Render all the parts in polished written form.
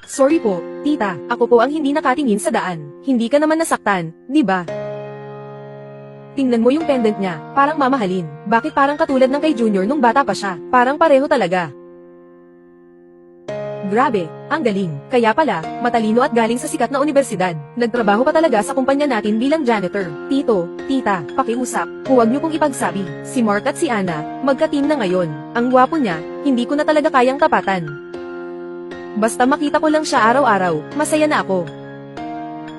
Sorry po, tita. Ako po ang hindi nakatingin sa daan. Hindi ka naman nasaktan, di ba? Tingnan mo yung pendant niya, parang mamahalin. Bakit parang katulad ng kay Junior nung bata pa siya? Parang pareho talaga. Grabe, ang galing. Kaya pala, matalino at galing sa sikat na universidad. Nagtrabaho pa talaga sa kumpanya natin bilang janitor. Tito, tita, pakiusap. Huwag niyo pong ipagsabi. Si Mark at si Ana, magka-team na ngayon. Ang gwapo niya, hindi ko na talaga kayang tapatan. Basta makita ko lang siya araw-araw, masaya na ako.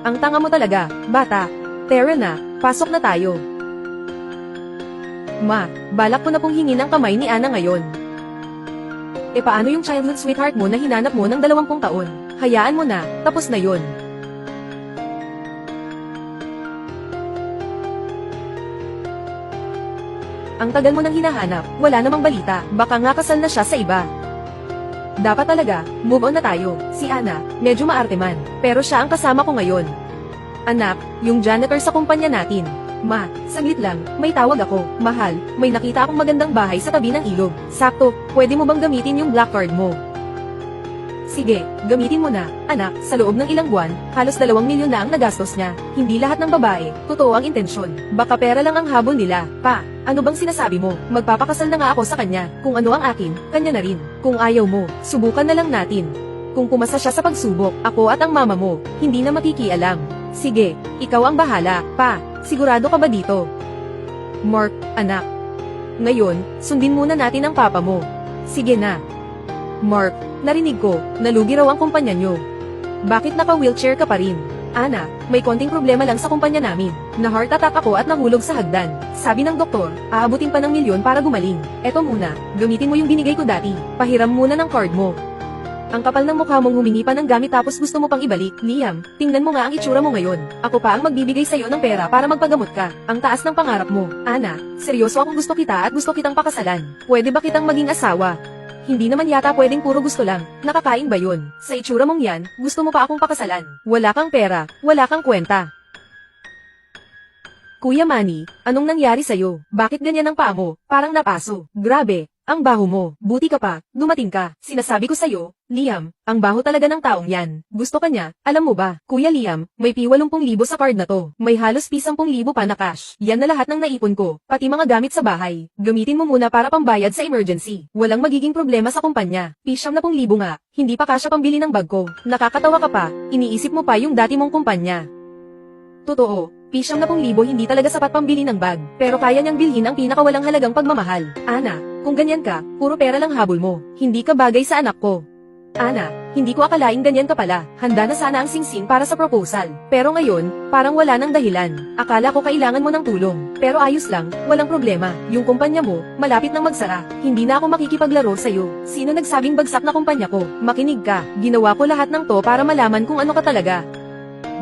Ang tanga mo talaga, bata. Tara na, pasok na tayo. Ma, balak ko na pong hingin ang kamay ni Ana ngayon. E paano yung childhood sweetheart mo na hinanap mo ng 20 taon? Hayaan mo na, tapos na yon. Ang tagal mo nang hinahanap, wala namang balita, baka nga kasal na siya sa iba. Dapat talaga, move on na tayo. Si Ana, medyo maarte man, pero siya ang kasama ko ngayon. Anak, yung janitor sa kumpanya natin. Ma, saglit lang, may tawag ako. Mahal, may nakita akong magandang bahay sa tabi ng ilog. Sakto, pwede mo bang gamitin yung black card mo? Sige, gamitin mo na. Anak, sa loob ng ilang buwan, halos 2 milyon na ang nagastos niya. Hindi lahat ng babae, totoo ang intensyon. Baka pera lang ang habol nila. Pa, ano bang sinasabi mo? Magpapakasal na nga ako sa kanya. Kung ano ang akin, kanya na rin. Kung ayaw mo, subukan na lang natin. Kung pumasa siya sa pagsubok, ako at ang mama mo, hindi na makikialam. Sige, ikaw ang bahala. Pa, sigurado ka ba dito? Mark, anak. Ngayon, sundin muna natin ang papa mo. Sige na. Mark, narinig ko, nalugi raw ang kumpanya nyo. Bakit naka-wheelchair ka pa rin? Ana, may konting problema lang sa kumpanya namin. Na-heart attack ako at nahulog sa hagdan. Sabi ng doktor, aabutin pa ng milyon para gumaling. Eto muna, gamitin mo yung binigay ko dati. Pahiram muna ng card mo. Ang kapal ng mukha mong humingi pa ng gamit tapos gusto mo pang ibalik. Liam, tingnan mo nga ang itsura mo ngayon. Ako pa ang magbibigay sa'yo ng pera para magpagamot ka. Ang taas ng pangarap mo. Ana, seryoso akong gusto kita at gusto kitang pakasalan. Pwede ba kitang maging asawa? Hindi naman yata pwedeng puro gusto lang. Nakakain ba yun? Sa itsura mong yan, gusto mo pa akong pakasalan. Wala kang pera, wala kang kwenta. Kuya Manny, anong nangyari sa'yo? Bakit ganyan ang paa mo? Parang napaso. Grabe, ang baho mo. Buti ka pa, dumating ka. Sinasabi ko sa'yo, Liam, ang baho talaga ng taong yan. Gusto ka niya, alam mo ba? Kuya Liam, may pi 80,000 sa card na to. May halos pi 10,000 pa na cash. Yan na lahat ng naipon ko, pati mga gamit sa bahay. Gamitin mo muna para pambayad sa emergency. Walang magiging problema sa kumpanya. Pi 10,000 nga, hindi pa kasya pambili ng bag ko. Nakakatawa ka pa, iniisip mo pa yung dati mong kumpanya. Totoo, pi 10,000 hindi talaga sapat pambili ng bag, pero kaya niyang bilhin ang pinakawalang halagang pagmamahal. Ana, kung ganyan ka, puro pera lang habol mo. Hindi ka bagay sa anak ko. Ana, hindi ko akalaing ganyan ka pala. Handa na sana ang singsing para sa proposal. Pero ngayon, parang wala nang dahilan. Akala ko kailangan mo ng tulong. Pero ayos lang, walang problema. Yung kumpanya mo, malapit nang magsara. Hindi na ako makikipaglaro sa'yo. Sino nagsabing bagsak na kumpanya ko? Makinig ka. Ginawa ko lahat ng to para malaman kung ano ka talaga.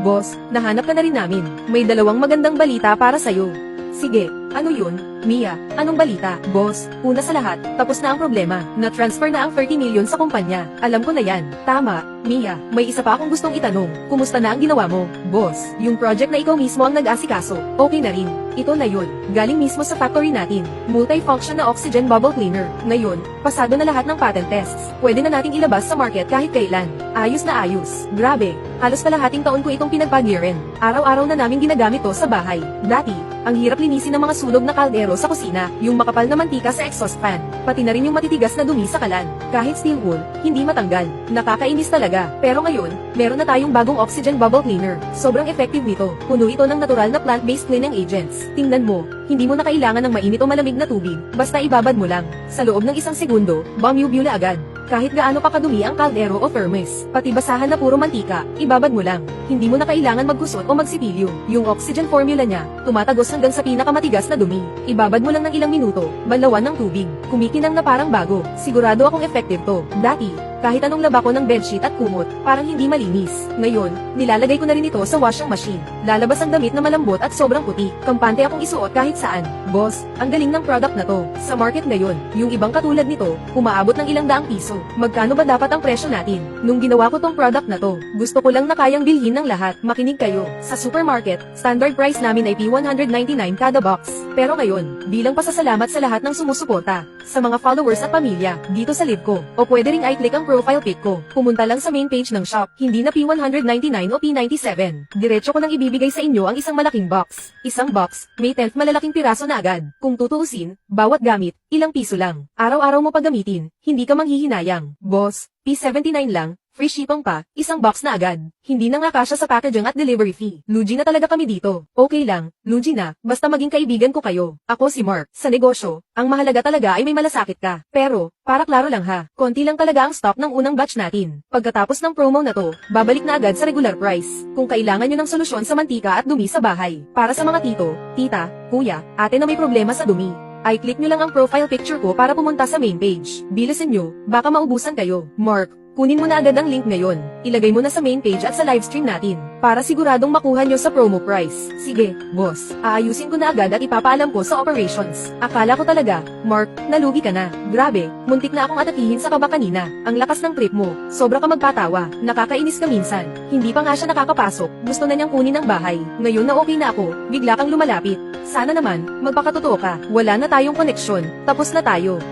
Boss, nahanap ka na rin namin. May 2 magandang balita para sa'yo. Sige, ano yun? Mia, anong balita? Boss, una sa lahat, tapos na ang problema. Na-transfer na ang 30 million sa kumpanya. Alam ko na yan. Tama, Mia, may isa pa akong gustong itanong. Kumusta na ang ginawa mo? Boss, yung project na ikaw mismo ang nag-asikaso. Okay na rin. Ito na yun. Galing mismo sa factory natin. Multi-function na oxygen bubble cleaner. Ngayon, pasado na lahat ng patent tests. Pwede na nating ilabas sa market kahit kailan. Ayos na ayos. Grabe, halos kalahating taon ko itong pinagpag-year-end. Araw-araw na namin ginagamit to sa bahay. Dati, ang hirap linisin ng mga sunog na kaldero sa kusina, yung makapal na mantika sa exhaust fan, pati na rin yung matitigas na dumi sa kalan. Kahit steel wool, hindi matanggal. Nakakainis talaga. Pero ngayon, meron na tayong bagong oxygen bubble cleaner. Sobrang effective nito. Puno ito ng natural na plant-based cleaning agents. Tingnan mo, hindi mo na kailangan ng mainit o malamig na tubig, basta ibabad mo lang. Sa loob ng 1 segundo, bumubula agad. Kahit gaano pa kadumi ang kaldero o furnace, pati basahan na puro mantika, ibabad mo lang. Hindi mo na kailangan magkusot o magsipilyo. Yung oxygen formula niya, tumatagos hanggang sa pinakamatigas na dumi. Ibabad mo lang ng ilang minuto, banlawan ng tubig. Kumikinang na parang bago. Sigurado akong effective to. Dati, kahit anong laba ko ng bedsheet at kumot, parang hindi malinis. Ngayon, nilalagay ko na rin ito sa washing machine. Lalabas ang damit na malambot at sobrang puti. Kampante akong isuot kahit saan. Boss, ang galing ng product na to. Sa market ngayon, yung ibang katulad nito, umaabot ng ilang daang piso. Magkano ba dapat ang presyo natin? Nung ginawa ko tong product na to, gusto ko lang na kayang bilhin ng lahat. Makinig kayo. Sa supermarket, standard price namin ay P199 kada box. Pero ngayon, bilang pasasalamat sa lahat ng sumusuporta, sa mga followers at pamilya, dito sa live ko. O pwede ring i-click ang profile pic ko. Pumunta lang sa main page ng shop, hindi na P199 o P97. Diretso ko nang ibibigay sa inyo ang isang malaking box. Isang box, may 10 malalaking piraso na agad. Kung tutuusin, bawat gamit, ilang piso lang. Araw-araw mo paggamitin, hindi ka manghihinayang. Boss, P79 lang, free shipping pa, isang box na agad. Hindi na nga kasya sa packaging at delivery fee. Lugi na talaga kami dito. Okay lang, lugi na, basta maging kaibigan ko kayo. Ako si Mark. Sa negosyo, ang mahalaga talaga ay may malasakit ka. Pero, para klaro lang ha, konti lang talaga ang stock ng unang batch natin. Pagkatapos ng promo na to, babalik na agad sa regular price. Kung kailangan nyo ng solusyon sa mantika at dumi sa bahay. Para sa mga tito, tita, kuya, ate na may problema sa dumi. I-click nyo lang ang profile picture ko para pumunta sa main page. Bilisan nyo, baka maubusan kayo. Mark, kunin mo na agad ang link ngayon. Ilagay mo na sa main page at sa livestream natin. Para siguradong makuha nyo sa promo price. Sige, boss. Aayusin ko na agad at ipapaalam ko sa operations. Akala ko talaga, Mark, nalugi ka na. Grabe, muntik na akong atakihin sa kaba kanina. Ang lakas ng trip mo. Sobra ka magpatawa. Nakakainis ka minsan. Hindi pa nga siya nakakapasok. Gusto na niyang kunin ang bahay. Ngayon na okay na ako, bigla kang lumalapit. Sana naman, magpakatotoo ka. Wala na tayong koneksyon. Tapos na tayo.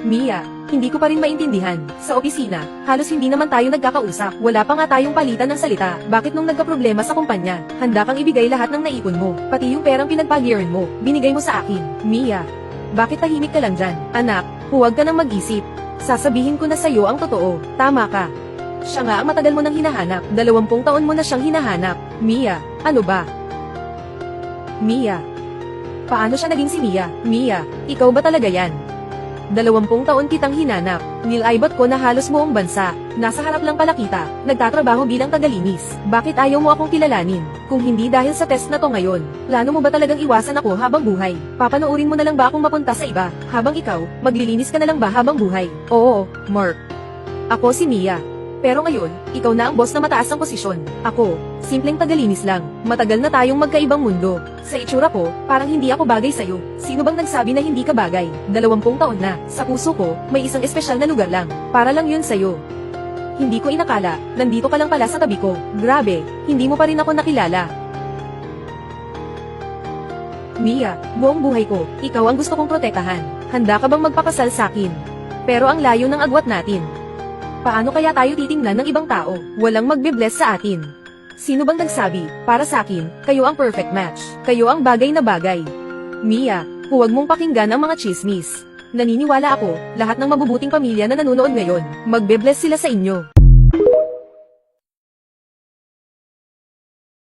Mia, hindi ko pa rin maintindihan. Sa opisina, halos hindi naman tayo nagkakausap. Wala pa nga tayong palitan ng salita. Bakit nung nagkaproblema sa kumpanya, handa kang ibigay lahat ng naipon mo? Pati yung perang pinagpagliran mo, binigay mo sa akin. Mia, bakit tahimik ka lang dyan? Anak, huwag ka nang mag-isip. Sasabihin ko na sa'yo ang totoo. Tama ka. Siya nga ang matagal mo nang hinahanap. 20 taon mo na siyang hinahanap. Mia, ano ba? Mia. Paano siya naging si Mia? Mia, ikaw ba talaga yan? 20 taon kitang hinanap. Nilaybot ko na halos buong bansa. Nasa harap lang pala kita. Nagtatrabaho bilang tagalinis. Bakit ayaw mo akong kilalanin? Kung hindi dahil sa test na to ngayon, plano mo ba talagang iwasan ako habang buhay? Papanoorin mo na lang ba akong mapunta sa iba? Habang ikaw, maglilinis ka na lang ba habang buhay? Oo, Mark. Ako si Mia. Pero ngayon, ikaw na ang boss na mataas ang posisyon. Ako, simpleng tagalinis lang. Matagal na tayong magkaibang mundo. Sa itsura ko, parang hindi ako bagay sa'yo. Sino bang nagsabi na hindi ka bagay? 20 taon na. Sa puso ko, may isang espesyal na lugar lang. Para lang yun sa'yo. Hindi ko inakala, nandito ka lang pala sa tabi ko. Grabe, hindi mo pa rin ako nakilala. Mia, buong buhay ko, ikaw ang gusto kong protektahan. Handa ka bang magpakasal sa'kin? Pero ang layo ng agwat natin. Paano kaya tayo titingnan ng ibang tao? Walang magbe-bless sa atin. Sino bang nagsabi? Para sa akin, kayo ang perfect match. Kayo ang bagay na bagay. Mia, huwag mong pakinggan ang mga chismis. Naniniwala ako, lahat ng mabubuting pamilya na nanonood ngayon, magbe-bless sila sa inyo.